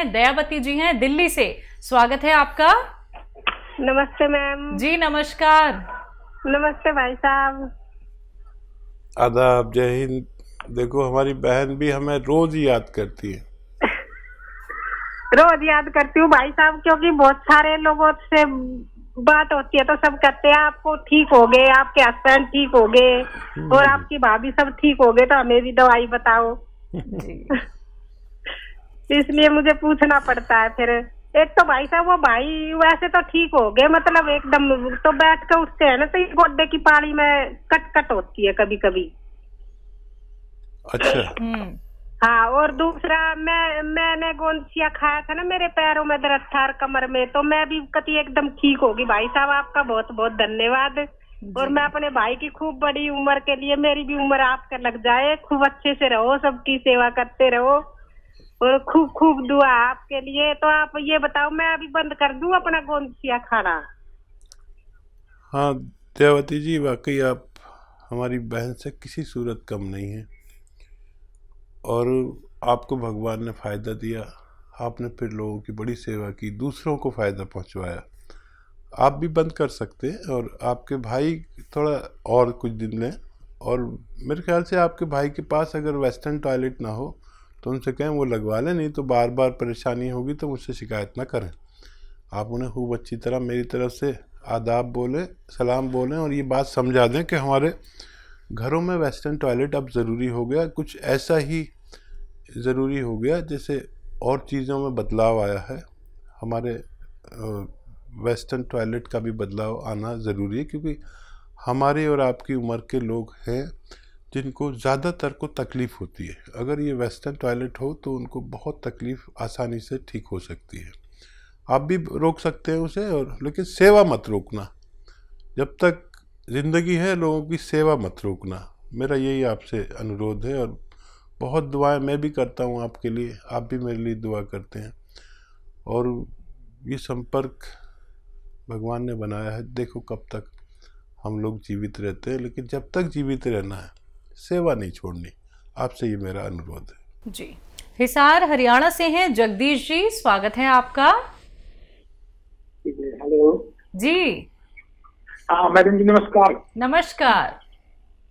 दयावती जी हैं दिल्ली से। स्वागत है आपका। नमस्ते मैम। जी नमस्कार। नमस्ते भाई साहब। आदाब, जय हिंद। देखो हमारी बहन भी हमें रोज ही याद करती है। रोज याद करती हूँ भाई साहब, क्योंकि बहुत सारे लोगों से बात होती है तो सब कहते हैं आपको ठीक हो गए, आपके हस्बैंड ठीक हो गए और आपकी भाभी सब ठीक हो गए, तो हमें भी दवाई बताओ। इसलिए मुझे पूछना पड़ता है। फिर एक तो भाई साहब वो भाई वैसे तो ठीक हो गए, मतलब एकदम तो बैठ कर उठते हैं ना तो ये गोड्डे की पानी में कट कट होती है कभी कभी। अच्छा। हाँ, और दूसरा मैंने गोंदसिया खाया था ना, मेरे पैरों में दर्द था और कमर में, तो मैं भी कति एकदम ठीक होगी। भाई साहब आपका बहुत बहुत धन्यवाद। और मैं अपने भाई की खूब बड़ी उम्र के लिए, मेरी भी उम्र आपका लग जाए, खूब अच्छे से रहो, सबकी सेवा करते रहो और खूब खूब दुआ आपके लिए। तो आप ये बताओ, मैं अभी बंद कर दूं अपना गोंदसिया खाना? हाँ दयावती जी, वाकई आप हमारी बहन से किसी सूरत कम नहीं है और आपको भगवान ने फ़ायदा दिया। आपने फिर लोगों की बड़ी सेवा की, दूसरों को फ़ायदा पहुंचवाया। आप भी बंद कर सकते हैं और आपके भाई थोड़ा और कुछ दिन लें। और मेरे ख्याल से आपके भाई के पास अगर वेस्टर्न टॉयलेट ना हो तो उनसे कहें वो लगवा लें, नहीं तो बार बार परेशानी होगी तो मुझसे शिकायत ना करें। आप उन्हें खूब अच्छी तरह मेरी तरफ से आदाब बोलें, सलाम बोलें और ये बात समझा दें कि हमारे घरों में वेस्टर्न टॉयलेट अब ज़रूरी हो गया, कुछ ऐसा ही ज़रूरी हो गया जैसे और चीज़ों में बदलाव आया है। हमारे वेस्टर्न टॉयलेट का भी बदलाव आना ज़रूरी है, क्योंकि हमारी और आपकी उम्र के लोग हैं जिनको ज़्यादातर को तकलीफ़ होती है। अगर ये वेस्टर्न टॉयलेट हो तो उनको बहुत तकलीफ़ आसानी से ठीक हो सकती है। आप भी रोक सकते हैं उसे, और लेकिन सेवा मत रोकना। जब तक ज़िंदगी है लोगों की सेवा मत रोकना, मेरा यही आपसे अनुरोध है। और बहुत दुआएं मैं भी करता हूं आपके लिए, आप भी मेरे लिए दुआ करते हैं। और ये संपर्क भगवान ने बनाया है, देखो कब तक हम लोग जीवित रहते हैं, लेकिन जब तक जीवित रहना है सेवा नहीं छोड़नी। आपसे ये मेरा अनुरोध है जी। हिसार हरियाणा से हैं जगदीश जी, स्वागत है आपका। हेलो जी। हाँ मैडम जी नमस्कार। नमस्कार।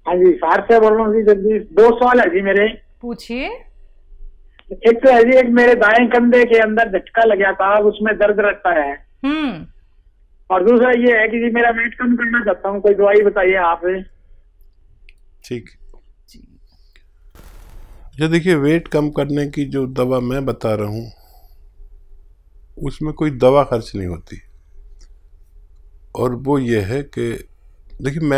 हाँ जी, हिसार से बोल रहा हूँ जी जगदीश। 2 सवाल है जी मेरे। पूछिए। एक तो है जी, एक मेरे दाएं कंधे के अंदर झटका लगा था, उसमें दर्द रहता है। और दूसरा ये है कि जी मेरा वेट कम करना चाहता हूँ, कोई दवाई बताइए आप। ठीक। ये देखिए, वेट कम करने की जो दवा मैं बता रहा हूँ उसमें कोई दवा खर्च नहीं होती। और वो ये है कि देखिए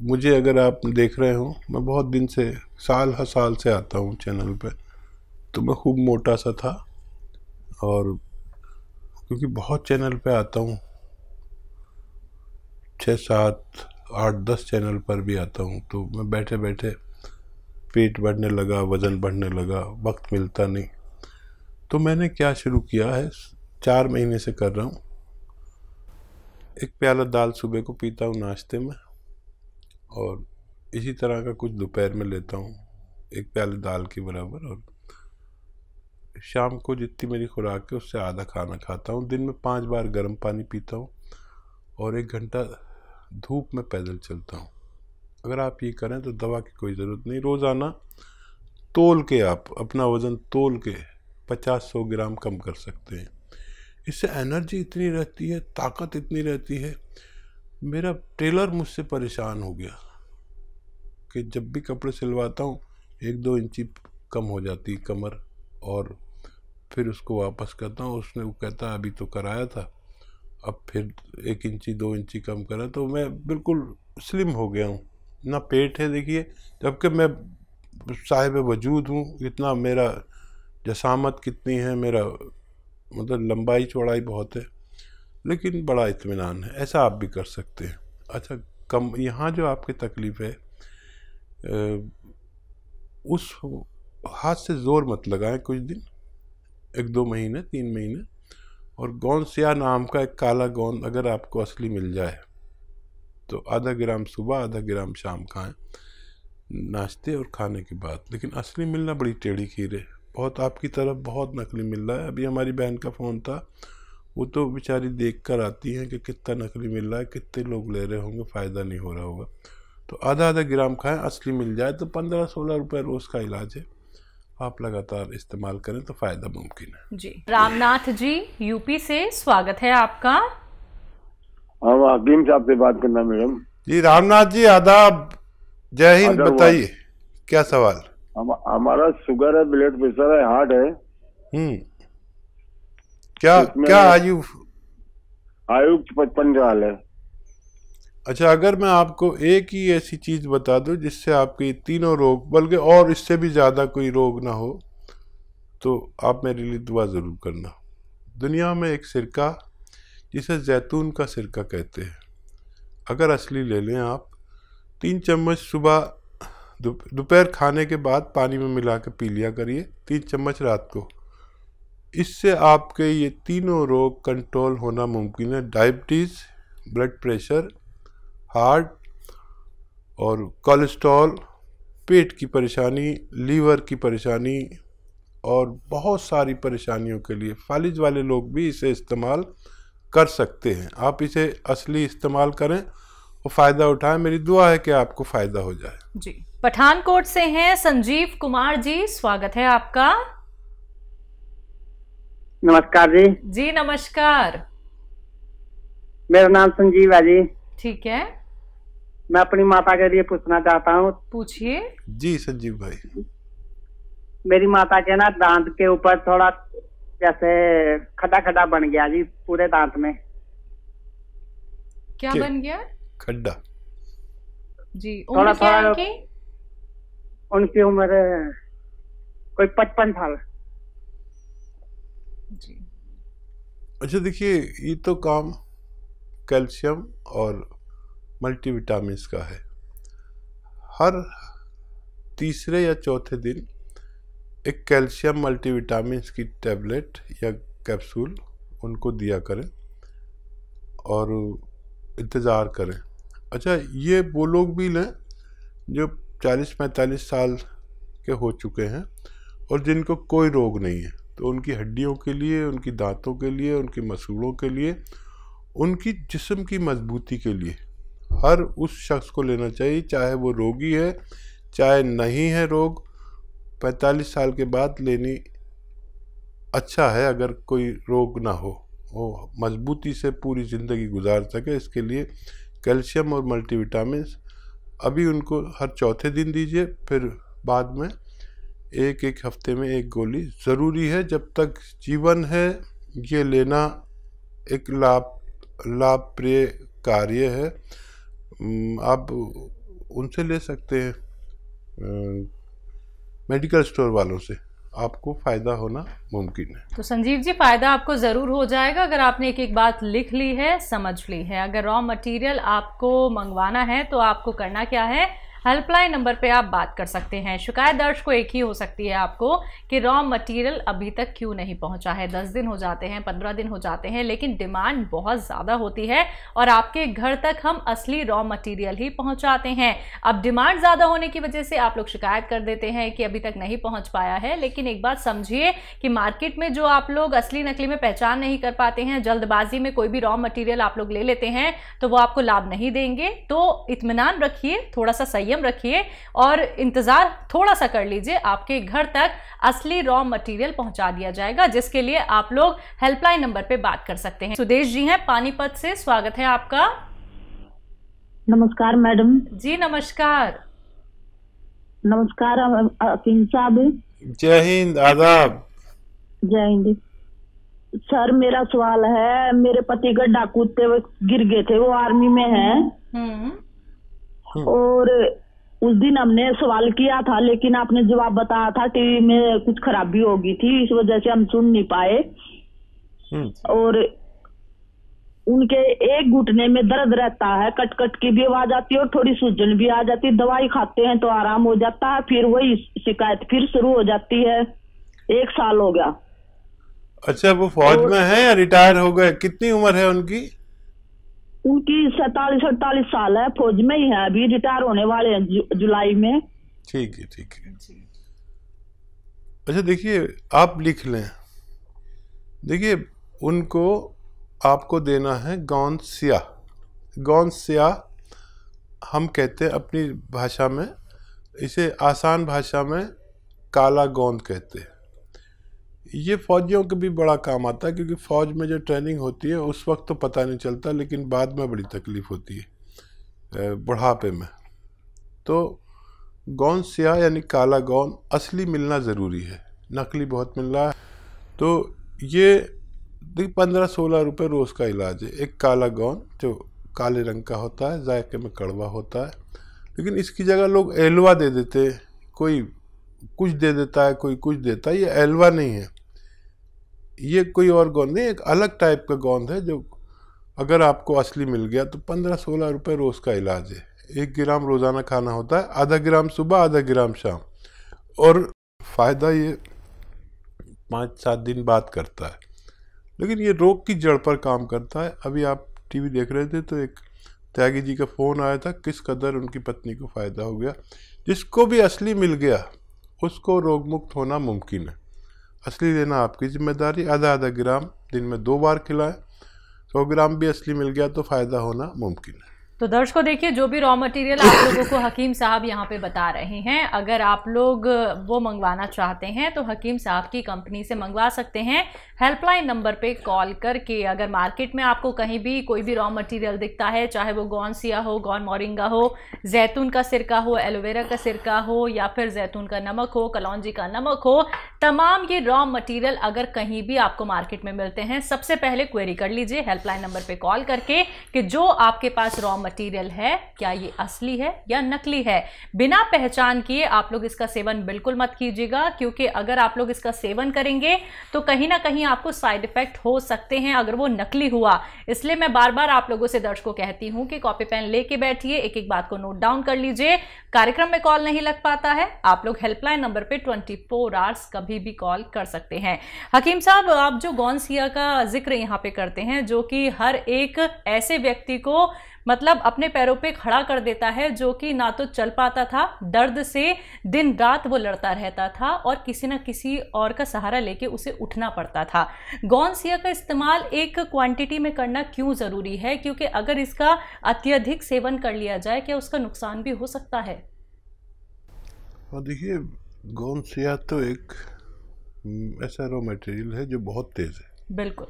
मुझे अगर आप देख रहे हो, मैं बहुत दिन से साल हर साल से आता हूँ चैनल पे, तो मैं खूब मोटा सा था। और क्योंकि बहुत चैनल पे आता हूँ, 6, 7, 8, 10 चैनल पर भी आता हूँ, तो मैं बैठे बैठे पेट बढ़ने लगा, वज़न बढ़ने लगा, वक्त मिलता नहीं। तो मैंने क्या शुरू किया है, 4 महीने से कर रहा हूँ। 1 प्याला दाल सुबह को पीता हूँ नाश्ते में, और इसी तरह का कुछ दोपहर में लेता हूँ, 1 प्याले दाल के बराबर। और शाम को जितनी मेरी खुराक है उससे आधा खाना खाता हूँ। दिन में 5 बार गर्म पानी पीता हूँ और 1 घंटा धूप में पैदल चलता हूँ। अगर आप ये करें तो दवा की कोई ज़रूरत नहीं। रोज़ाना तोल के आप अपना वज़न तोल के 50-100 ग्राम कम कर सकते हैं। इससे एनर्जी इतनी रहती है, ताकत इतनी रहती है। मेरा टेलर मुझसे परेशान हो गया कि जब भी कपड़े सिलवाता हूँ 1-2 इंची कम हो जाती कमर, और फिर उसको वापस करता हूँ, उसने वो कहता अभी तो कराया था, अब फिर 1 इंची 2 इंची कम करा, तो मैं बिल्कुल स्लिम हो गया हूँ। ना पेट है देखिए, जबकि मैं साहिब वजूद हूँ, इतना मेरा जसामत कितनी है, मेरा मतलब लंबाई चौड़ाई बहुत है, लेकिन बड़ा इत्मीनान है। ऐसा आप भी कर सकते हैं। अच्छा, कम यहाँ जो आपकी तकलीफ़ है, उस हाथ से ज़ोर मत लगाएं कुछ दिन, 1-2 महीने 3 महीने। और गोंदसिया नाम का एक काला गोंद अगर आपको असली मिल जाए तो आधा ग्राम सुबह, आधा ग्राम शाम खाएं नाश्ते और खाने के बाद। लेकिन असली मिलना बड़ी टेढ़ी खीर है, बहुत आपकी तरफ बहुत नकली मिल रहा है। अभी हमारी बहन का फ़ोन था, वो तो बेचारी देख कर आती हैं कि कितना नकली मिल रहा है, कितने लोग ले रहे होंगे, फ़ायदा नहीं हो रहा होगा। तो आधा आधा ग्राम खाएं, असली मिल जाए तो 15-16 रुपये रोज़ का इलाज है। आप लगातार इस्तेमाल करें तो फ़ायदा मुमकिन है जी। रामनाथ जी यूपी से, स्वागत है आपका। हम हकीम साहब से बात करना मैडम। जी रामनाथ जी आदाब, जय हिंद। बताइए क्या सवाल? हमारा शुगर है, ब्लड प्रेशर है, हार्ट है। क्या आयु? 55 साल है। अच्छा, अगर मैं आपको एक ही ऐसी चीज बता दूं जिससे आपके तीनों रोग, बल्कि और इससे भी ज्यादा कोई रोग ना हो, तो आप मेरे लिए दुआ जरूर करना। दुनिया में एक सिरका जिसे जैतून का सिरका कहते हैं, अगर असली ले लें आप, 3 चम्मच सुबह दोपहर खाने के बाद पानी में मिला के पी लिया करिए, 3 चम्मच रात को। इससे आपके ये तीनों रोग कंट्रोल होना मुमकिन है। डायबिटीज़, ब्लड प्रेशर, हार्ट और कोलेस्ट्रॉल, पेट की परेशानी, लीवर की परेशानी और बहुत सारी परेशानियों के लिए फालिज वाले लोग भी इसे इस्तेमाल कर सकते हैं। आप इसे असली इस्तेमाल करें और फ़ायदा उठाएं। मेरी दुआ है कि आपको फ़ायदा हो जाए। जी। पठानकोट से हैं संजीव कुमार जी, स्वागत है आपका। नमस्कार जी। जी नमस्कार। मेरा नाम संजीव है जी। ठीक है, मैं अपनी माता के लिए पूछना चाहता हूँ। पूछिए। जी संजीव भाई। मेरी माता के ना दांत के ऊपर थोड़ा जैसे खड्डा खड्डा बन गया जी, पूरे दांत में। क्या बन गया? खड्डा। जी। उम्र क्या है उनकी? उनकी उम्र कोई 55 साल। जी। अच्छा देखिए, ये तो काम कैल्शियम और मल्टीविटामिन्स का है। हर तीसरे या चौथे दिन एक कैल्शियम मल्टीविटामिन्स की टैबलेट या कैप्सूल उनको दिया करें और इंतज़ार करें। अच्छा, ये वो लोग भी लें जो 40-45 साल के हो चुके हैं और जिनको कोई रोग नहीं है, तो उनकी हड्डियों के लिए, उनकी दांतों के लिए, उनकी मसूड़ों के लिए, उनकी जिस्म की मजबूती के लिए हर उस शख्स को लेना चाहिए, चाहे वो रोगी है चाहे नहीं है रोग। 45 साल के बाद लेनी अच्छा है, अगर कोई रोग ना हो, वो मजबूती से पूरी ज़िंदगी गुजार सके। इसके लिए कैल्शियम और मल्टीविटामिन्स अभी उनको हर चौथे दिन दीजिए, फिर बाद में एक हफ्ते में 1 गोली ज़रूरी है। जब तक जीवन है ये लेना एक लाभप्रिय कार्य है। आप उनसे ले सकते हैं, मेडिकल स्टोर वालों से, आपको फ़ायदा होना मुमकिन है। तो संजीव जी, फ़ायदा आपको ज़रूर हो जाएगा अगर आपने एक बात लिख ली है, समझ ली है। अगर रॉ मटेरियल आपको मंगवाना है तो आपको करना क्या है, हेल्पलाइन नंबर पे आप बात कर सकते हैं। शिकायत दर्ज को एक ही हो सकती है आपको कि रॉ मटेरियल अभी तक क्यों नहीं पहुंचा है। 10 दिन हो जाते हैं, 15 दिन हो जाते हैं, लेकिन डिमांड बहुत ज़्यादा होती है और आपके घर तक हम असली रॉ मटेरियल ही पहुंचाते हैं। अब डिमांड ज़्यादा होने की वजह से आप लोग शिकायत कर देते हैं कि अभी तक नहीं पहुँच पाया है, लेकिन एक बात समझिए कि मार्केट में जो आप लोग असली नकली में पहचान नहीं कर पाते हैं, जल्दबाजी में कोई भी रॉ मटेरियल आप लोग ले लेते हैं, तो वो आपको लाभ नहीं देंगे। तो इत्मीनान रखिए, थोड़ा सा संयम रखिए और इंतजार थोड़ा सा कर लीजिए, आपके घर तक असली रॉ मटेरियल पहुंचा दिया जाएगा, जिसके लिए आप लोग हेल्पलाइन नंबर पे बात कर सकते हैं। सुदेश जी हैं पानीपत से, स्वागत है आपका। नमस्कार मैडम। जी नमस्कार। नमस्कार हकीम साहब। जय हिंद, आदाब। जय हिंद सर। मेरा सवाल है, मेरे पति गड्ढा कूदते हुए गिर गए थे, वो आर्मी में हैं और उस दिन हमने सवाल किया था, लेकिन आपने जवाब बताया था टीवी में कुछ खराबी होगी थी, इस वजह से हम सुन नहीं पाए। और उनके एक घुटने में दर्द रहता है, कट कट की भी आवाज आती है और थोड़ी सूजन भी आ जाती है। दवाई खाते हैं तो आराम हो जाता है, फिर वही शिकायत फिर शुरू हो जाती है। 1 साल हो गया। अच्छा, वो फौज में है या रिटायर हो गए? कितनी उम्र है उनकी? उनकी 47-48 साल है, फौज में ही है, अभी रिटायर होने वाले हैं जुलाई में। ठीक है, ठीक है। अच्छा देखिए, आप लिख लें। देखिए, उनको आपको देना है गोंद स्याह। गोंद स्याह हम कहते हैं अपनी भाषा में, इसे आसान भाषा में काला गोंद कहते हैं। ये फौजियों के भी बड़ा काम आता है, क्योंकि फ़ौज में जो ट्रेनिंग होती है उस वक्त तो पता नहीं चलता, लेकिन बाद में बड़ी तकलीफ़ होती है बुढ़ापे में। तो गोंद स्याह यानी काला गोंद असली मिलना ज़रूरी है, नकली बहुत मिल रहा है। तो ये 15-16 रुपये रोज़ का इलाज है। एक काला गोंद जो काले रंग का होता है, जायके में कड़वा होता है, लेकिन इसकी जगह लोग एलवा दे देते, कोई कुछ दे देता है, कोई कुछ देता है। ये एलवा नहीं है, ये कोई और गोंद नहीं, एक अलग टाइप का गोंद है जो अगर आपको असली मिल गया तो 15-16 रुपये रोज़ का इलाज है। 1 ग्राम रोज़ाना खाना होता है, आधा ग्राम सुबह, आधा ग्राम शाम, और फ़ायदा ये 5-7 दिन बाद करता है, लेकिन ये रोग की जड़ पर काम करता है। अभी आप टीवी देख रहे थे तो एक त्यागी जी का फ़ोन आया था, किस कदर उनकी पत्नी को फ़ायदा हो गया। जिसको भी असली मिल गया उसको रोग मुक्त होना मुमकिन है। असली लेना आपकी जिम्मेदारी, आधा ग्राम दिन में 2 बार खिलाएं। 100 ग्राम भी असली मिल गया तो फ़ायदा होना मुमकिन है। तो दर्शकों देखिए, जो भी रॉ मटेरियल आप लोगों को हकीम साहब यहाँ पे बता रहे हैं, अगर आप लोग वो मंगवाना चाहते हैं तो हकीम साहब की कंपनी से मंगवा सकते हैं हेल्पलाइन नंबर पे कॉल करके। अगर मार्केट में आपको कहीं भी कोई भी रॉ मटेरियल दिखता है, चाहे वो गोंद स्याह हो, गोंद मोरिंगा हो, जैतून का सिरका हो, एलोवेरा का सिरका हो, या फिर जैतून का नमक हो, कलौंजी का नमक हो, तमाम ये रॉ मटेरियल अगर कहीं भी आपको मार्केट में मिलते हैं, सबसे पहले क्वेरी कर लीजिए हेल्पलाइन नंबर पे कॉल करके कि जो आपके पास रॉ मटेरियल है क्या ये असली है या नकली है। बिना पहचान किए आप लोग इसका सेवन बिल्कुल मत कीजिएगा, क्योंकि अगर आप लोग इसका सेवन करेंगे तो कहीं ना कहीं आपको साइड इफेक्ट हो सकते हैं अगर वो नकली हुआ। इसलिए मैं बार बार आप लोगों से दर्शकों कहती हूं कि कॉपी पेन लेके बैठिए, एक एक बात को नोट डाउन कर लीजिए। कार्यक्रम में कॉल नहीं लग पाता है, आप लोग हेल्पलाइन नंबर पे 24 आवर्स कभी भी कॉल कर सकते हैं। हकीम साहब, आप जो गोंद स्याह का जिक्र यहाँ पे करते हैं, जो कि हर एक ऐसे व्यक्ति को मतलब अपने पैरों पे खड़ा कर देता है, जो कि ना तो चल पाता था, दर्द से दिन रात वो लड़ता रहता था और किसी न किसी और का सहारा लेके उसे उठना पड़ता था। गोंद स्याह का इस्तेमाल एक क्वांटिटी में करना क्यों ज़रूरी है, क्योंकि अगर इसका अत्यधिक सेवन कर लिया जाए क्या उसका नुकसान भी हो सकता है? और देखिए, गोंद स्याह तो एक ऐसा रॉ मटेरियल है जो बहुत तेज़ है। बिल्कुल।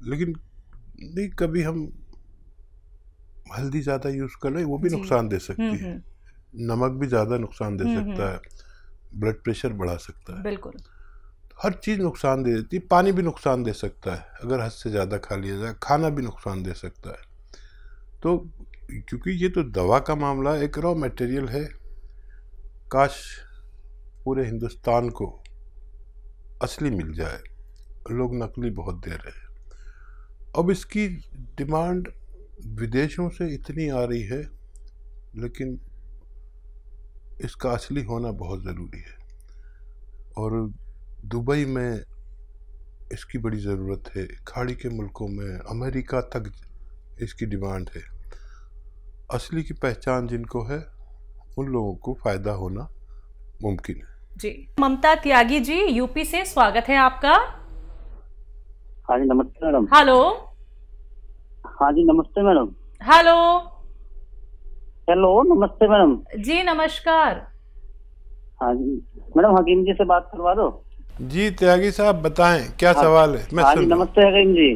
लेकिन नहीं, कभी हम हल्दी ज़्यादा यूज़ कर लें वो भी नुकसान दे सकती है, नमक भी ज़्यादा नुकसान दे सकता है, ब्लड प्रेशर बढ़ा सकता है। बिल्कुल। हर चीज़ नुकसान दे देती है। पानी भी नुकसान दे सकता है अगर हद से ज़्यादा खा लिया जाए, खाना भी नुकसान दे सकता है। तो क्योंकि ये तो दवा का मामला एक रॉ मटेरियल है, काश पूरे हिंदुस्तान को असली मिल जाए, लोग नकली बहुत दे रहे हैं। अब इसकी डिमांड विदेशों से इतनी आ रही है, लेकिन इसका असली होना बहुत ज़रूरी है, और दुबई में इसकी बड़ी ज़रूरत है, खाड़ी के मुल्कों में, अमेरिका तक इसकी डिमांड है। असली की पहचान जिनको है उन लोगों को फ़ायदा होना मुमकिन है। जी, ममता त्यागी जी यूपी से, स्वागत है आपका। हाँ जी, नमस्ते मैडम। हेलो। हाँ जी, नमस्ते मैडम। हेलो। हेलो, नमस्ते मैडम। जी नमस्कार। हाँ जी मैडम, हकीम जी से बात करवा दो। जी त्यागी साहब बताएं, क्या सवाल है? मैं हाँ जी, नमस्ते हकीम जी।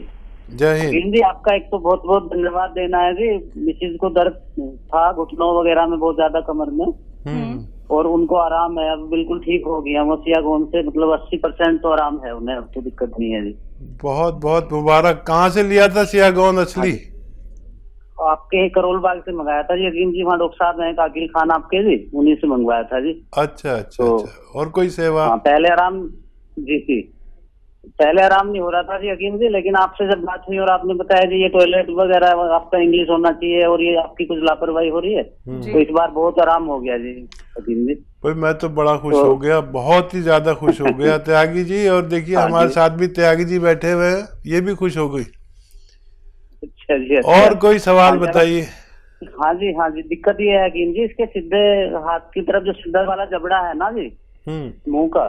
जय हिंद। हकीम जी, आपका एक तो बहुत बहुत धन्यवाद देना है जी। मिसिज को दर्द था घुटनों वगैरह में बहुत ज्यादा, कमर में, और उनको आराम है, अब बिल्कुल ठीक हो गया। स्याह गोंद से मतलब 80% तो आराम है उन्हें, अब तो दिक्कत नहीं है जी। बहुत बहुत मुबारक। कहाँ से लिया था स्याह गोंद असली? आपके करोल बाग से मंगाया था जी हकीम जी, वहाँ डॉक्टर साहब हैं काकिल खान आपके जी, उन्हीं से मंगवाया था जी। अच्छा अच्छा, तो, अच्छा। और कोई सेवा? हाँ, पहले आराम जी, पहले आराम नहीं हो रहा था जी हकीम जी, लेकिन आपसे जब बात हुई और आपने बताया जी ये टॉयलेट वगैरह आपका इंग्लिश होना चाहिए और ये आपकी कुछ लापरवाही हो रही है, तो इस बार बहुत आराम हो गया जी हकीम जी। भाई मैं तो बड़ा खुश हो गया, बहुत ही ज्यादा खुश हो गया त्यागी जी। और देखिए हमारे साथ भी त्यागी जी बैठे हुए हैं, ये भी खुश हो गई। अच्छा जी। और कोई सवाल बताइए। हाँ जी, हाँ जी, दिक्कत ये है हकीम जी, इसके सीधे हाथ की तरफ जो सीधा वाला जबड़ा है ना जी मुंह का,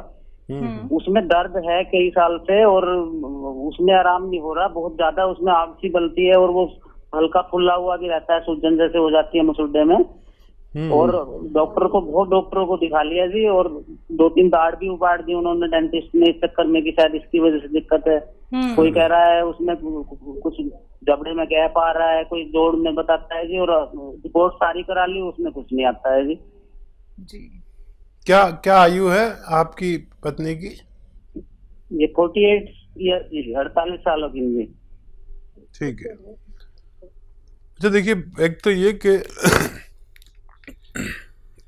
उसमें दर्द है कई साल से और उसमें आराम नहीं हो रहा, बहुत ज्यादा उसमें आग सी बलती है और वो हल्का फुल्ला हुआ भी रहता है, सूजन जैसे हो जाती है मसूड़े में। और बहुत डॉक्टरों को दिखा लिया जी, और 2-3 दाढ़ भी उपाड़ दी उन्होंने डेंटिस्ट ने, इस चक्कर में कि शायद इसकी वजह से दिक्कत है। कोई कह रहा है उसमें कुछ जबड़े में गैप आ रहा है, कोई जोड़ में बताता है जी, और रिपोर्ट सारी करा ली, उसमें कुछ नहीं आता है जी। क्या आयु है आपकी पत्नी की? ये 48 ईयर जी, 48 सालों की जी। ठीक है। अच्छा देखिए, एक तो ये कि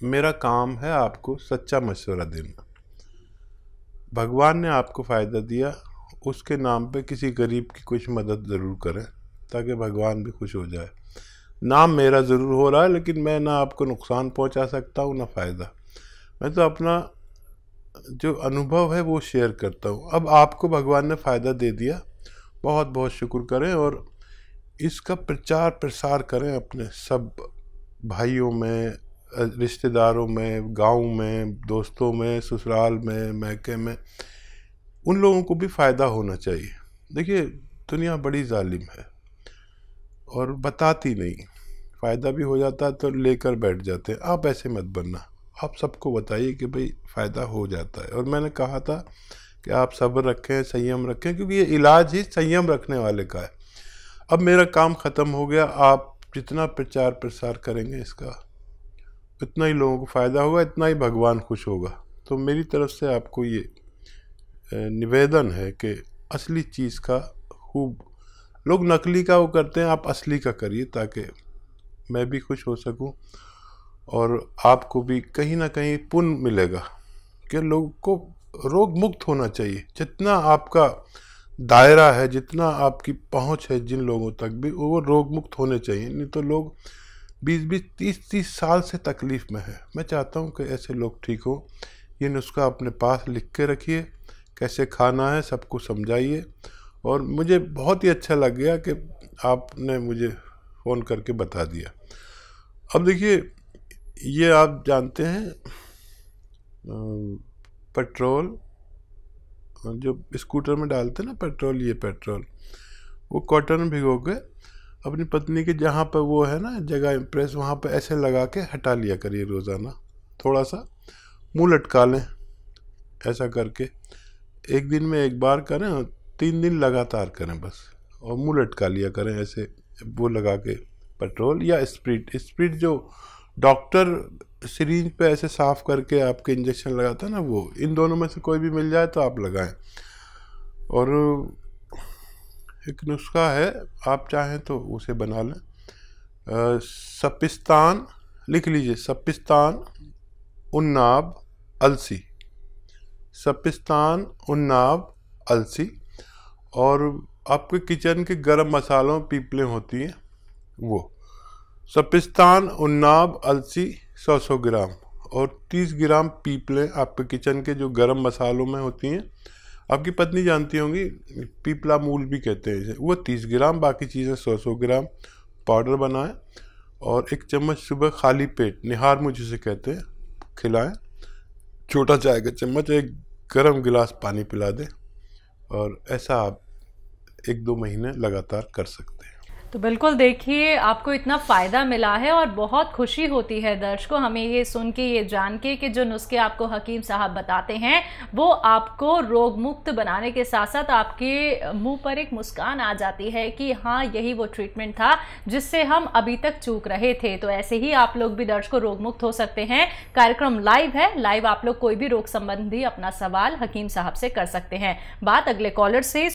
मेरा काम है आपको सच्चा मशवरा देना। भगवान ने आपको फ़ायदा दिया, उसके नाम पे किसी गरीब की कुछ मदद ज़रूर करें ताकि भगवान भी खुश हो जाए। नाम मेरा ज़रूर हो रहा है, लेकिन मैं ना आपको नुकसान पहुंचा सकता हूं ना फ़ायदा। मैं तो अपना जो अनुभव है वो शेयर करता हूं। अब आपको भगवान ने फ़ायदा दे दिया, बहुत बहुत शुक्र करें और इसका प्रचार प्रसार करें अपने सब भाइयों में, रिश्तेदारों में, गांव में, दोस्तों में, ससुराल में, मैके में। उन लोगों को भी फ़ायदा होना चाहिए। देखिए दुनिया बड़ी जालिम है और बताती नहीं, फ़ायदा भी हो जाता है तो लेकर बैठ जाते हैं। आप ऐसे मत बनना, आप सबको बताइए कि भाई फ़ायदा हो जाता है। और मैंने कहा था कि आप सब्र रखें, संयम रखें, क्योंकि ये इलाज ही संयम रखने वाले का है। अब मेरा काम ख़त्म हो गया, आप जितना प्रचार प्रसार करेंगे इसका उतना ही लोगों को फ़ायदा होगा, इतना ही भगवान खुश होगा। तो मेरी तरफ से आपको ये निवेदन है कि असली चीज़ का खूब, लोग नकली का वो करते हैं, आप असली का करिए ताकि मैं भी खुश हो सकूं और आपको भी कहीं ना कहीं पुण्य मिलेगा कि लोगों को रोग मुक्त होना चाहिए। जितना आपका दायरा है, जितना आपकी पहुंच है जिन लोगों तक भी, वो रोग मुक्त होने चाहिए। नहीं तो लोग 20-20, 30-30 साल से तकलीफ़ में है। मैं चाहता हूं कि ऐसे लोग ठीक हो। ये नुस्खा अपने पास लिख के रखिए, कैसे खाना है सबको समझाइए। और मुझे बहुत ही अच्छा लग गया कि आपने मुझे फ़ोन करके बता दिया। अब देखिए, ये आप जानते हैं पेट्रोल जो स्कूटर में डालते हैं ना पेट्रोल, ये पेट्रोल वो कॉटन में भिगो के अपनी पत्नी के जहाँ पर वो है ना जगह इम्प्रेस, वहाँ पर ऐसे लगा के हटा लिया करिए रोज़ाना। थोड़ा सा मुंह लटका लें, ऐसा करके 1 दिन में 1 बार करें और 3 दिन लगातार करें बस, और मुंह लटका लिया करें ऐसे वो लगा के पेट्रोल या स्प्रिट जो डॉक्टर सिरिंज पे ऐसे साफ करके आपके इंजेक्शन लगाता है ना, वो इन दोनों में से कोई भी मिल जाए तो आप लगाएं। और एक नुस्खा है, आप चाहें तो उसे बना लें। सपिस्तान लिख लीजिए, सपिस्तान उन्नाब अलसी, सपिस्तान उन्नाब अलसी। और आपके किचन के गरम मसालों पीपलें होती हैं, वो सपिस्तान उन्नाब अलसी 100 ग्राम और 30 ग्राम पीपलें आपके किचन के जो गरम मसालों में होती हैं। आपकी पत्नी जानती होंगी, पीपला मूल भी कहते हैं इसे, वो 30 ग्राम, बाकी चीज़ें 100 ग्राम पाउडर बनाएं और 1 चम्मच सुबह खाली पेट, निहार मुँह जिसे कहते हैं, खिलाएं। छोटा चाय का चम्मच 1 गर्म गिलास पानी पिला दें। और ऐसा आप 1-2 महीने लगातार कर सकते हैं। तो बिल्कुल देखिए, आपको इतना फ़ायदा मिला है और बहुत खुशी होती है दर्शकों हमें ये सुन के, ये जान के कि जो नुस्खे आपको हकीम साहब बताते हैं वो आपको रोग मुक्त बनाने के साथ साथ आपके मुंह पर एक मुस्कान आ जाती है कि हाँ यही वो ट्रीटमेंट था जिससे हम अभी तक चूक रहे थे। तो ऐसे ही आप लोग भी दर्शकों रोग मुक्त हो सकते हैं। कार्यक्रम लाइव है, लाइव आप लोग कोई भी रोग संबंधी अपना सवाल हकीम साहब से कर सकते हैं। बात अगले कॉलर से